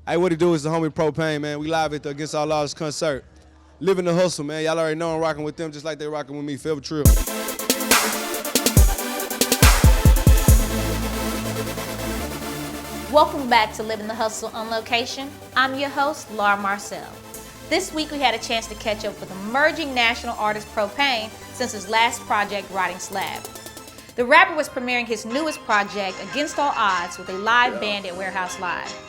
Hey, what it do is the homie Propain, man. We live at the Against All Odds concert. Living the hustle, man. Y'all already know I'm rocking with them just like they rocking with me. Forever Trill. Welcome back to Living the Hustle on location. I'm your host, LARA MARCEL. This week we had a chance to catch up with emerging national artist Propain since his last project, Riding Slab. The rapper was premiering his newest project, Against All Odds, with a live band at Warehouse Live.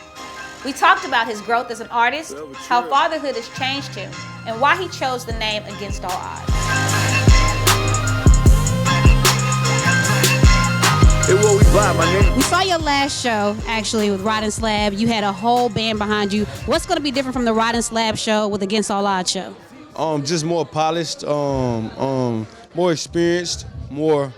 We talked about his growth as an artist, how fatherhood has changed him, and why he chose the name Against All Odds. We saw your last show, actually, with Riding Slab. You had a whole band behind you. What's going to be different from the Riding Slab show with Against All Odds show? Just more polished, more experienced, more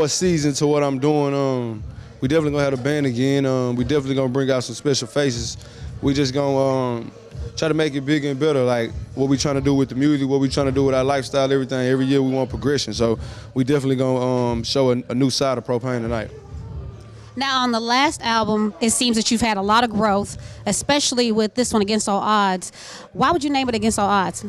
seasoned to what I'm doing. We definitely gonna have a band again. We definitely gonna bring out some special faces. We just gonna try to make it bigger and better, like what we trying to do with the music, what we trying to do with our lifestyle, everything. Every year we want progression, so we definitely gonna show a new side of Propain tonight. Now, on the last album, it seems that you've had a lot of growth, especially with this one, Against All Odds. Why would you name it Against All Odds?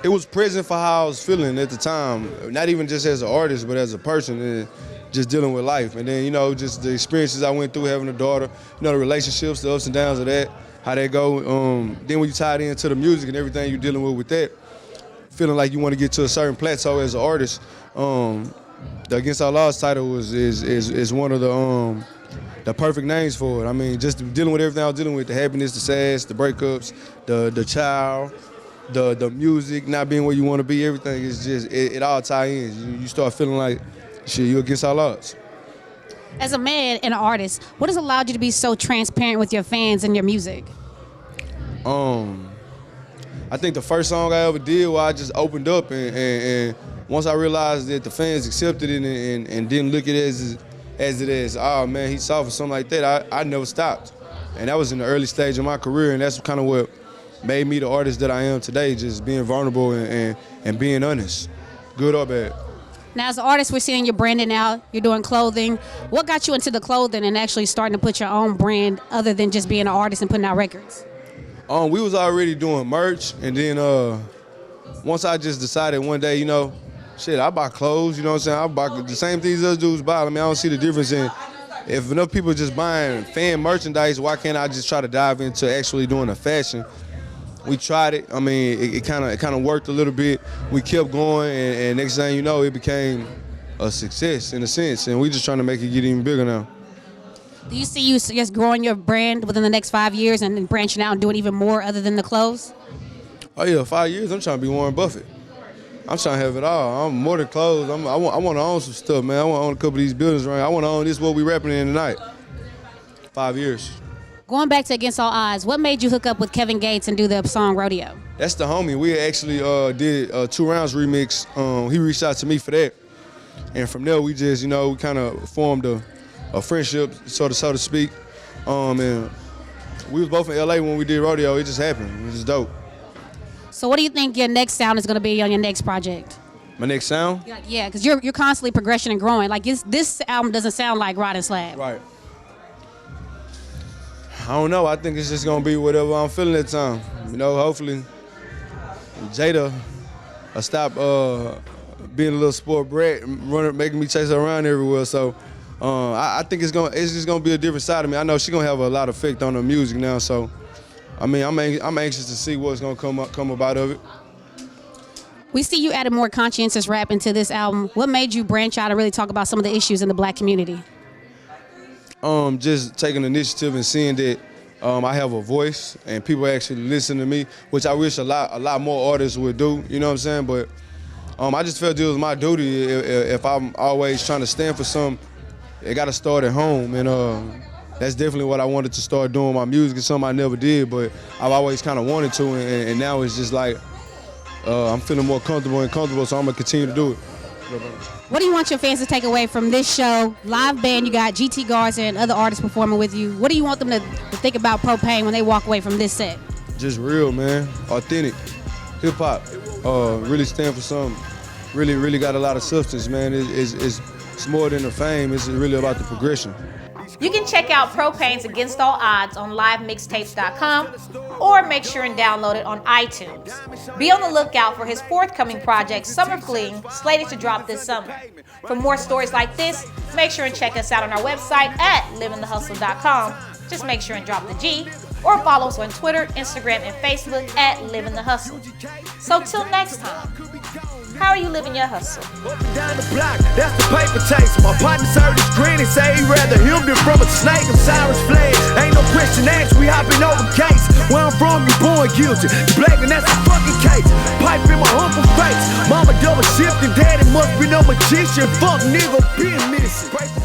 It was present for how I was feeling at the time, not even just as an artist, but as a person, and just dealing with life. And then, just the experiences I went through having a daughter, the relationships, the ups and downs of that, how they go. Then when you tie it into the music and everything you're dealing with that, feeling like you want to get to a certain plateau as an artist, the Against All Odds title is one of the perfect names for it. I mean, just dealing with everything I was dealing with, the happiness, the sads, the breakups, the child, the music, not being where you want to be, everything is just, it all ties in. You start feeling like, shit, you Against All Odds. As a man and an artist, what has allowed you to be so transparent with your fans and your music? I think the first song I ever did where I just opened up and once I realized that the fans accepted it and didn't look at it as oh man, he's soft or something like that, I never stopped. And that was in the early stage of my career, and that's kind of what made me the artist that I am today, just being vulnerable and being honest, good or bad. Now, as an artist, we're seeing you're branding out, you're doing clothing. What got you into the clothing and actually starting to put your own brand other than just being an artist and putting out records? We was already doing merch, and then once I just decided one day, shit, I buy clothes, you know what I'm saying? I buy the same things other dudes buy. I mean, I don't see the difference in, if enough people just buying fan merchandise, why can't I just try to dive into actually doing a fashion? We tried it. I mean, it kind of worked a little bit. We kept going, and next thing you know, it became a success in a sense. And we just trying to make it get even bigger now. Do you see you just growing your brand within the next 5 years and then branching out and doing even more other than the clothes? Oh yeah, 5 years. I'm trying to be Warren Buffett. I'm trying to have it all. I'm more than clothes. I want to own some stuff, man. I want to own a couple of these buildings around. I want to own this what we rapping in tonight. 5 years. Going back to Against All Odds, what made you hook up with Kevin Gates and do the song Rodeo? That's the homie. We actually did a 2 Rounds remix. He reached out to me for that. And from there, we just, we kind of formed a friendship, so to speak. And we was both in LA when we did Rodeo. It just happened. It was just dope. So what do you think your next sound is going to be on your next project? My next sound? Yeah, because you're constantly progressing and growing. Like this album doesn't sound like Riding Slab. Right. I don't know. I think it's just gonna be whatever I'm feeling at the time. Hopefully Jada will stop being a little sport brat, making me chase her around everywhere. So I think it's just gonna be a different side of me. I know she's gonna have a lot of effect on her music now. So I mean, I'm anxious to see what's gonna come about of it. We see you added more conscientious rap into this album. What made you branch out and really talk about some of the issues in the black community? Just taking initiative and seeing that I have a voice and people actually listen to me, which I wish a lot more artists would do. You know what I'm saying? But I just felt it was my duty. If I'm always trying to stand for something, it got to start at home, and that's definitely what I wanted to start doing. My music is something I never did, but I've always kind of wanted to, and now it's just like I'm feeling more comfortable, so I'm gonna continue to do it. What do you want your fans to take away from this show? Live band, you got GT Garza and other artists performing with you. What do you want them to think about Propain when they walk away from this set? Just real, man. Authentic. Hip hop. Really stand for something. Really got a lot of substance, man. It's more than the fame. It's really about the progression. You can check out Propain's Against All Odds on livemixtapes.com or make sure and download it on iTunes. Be on the lookout for his forthcoming project, Summer Fling, slated to drop this summer. For more stories like this, make sure and check us out on our website at livinthehustle.com. Just make sure and drop the G, or follow us on Twitter, Instagram, and Facebook at Livin the Hustle. So till next time, how are you living your hustle? Up and down the block, that's the paper chase. My partner served his grin and say he'd rather him than from a snake. I'm Cyrus Flag, ain't no question asked, we hopping over case. Where I'm from, you born guilty. Black and that's a fucking case. Pipe in my humble face. Mama double shifting, daddy must be no magician. Fuck nigga, been missing.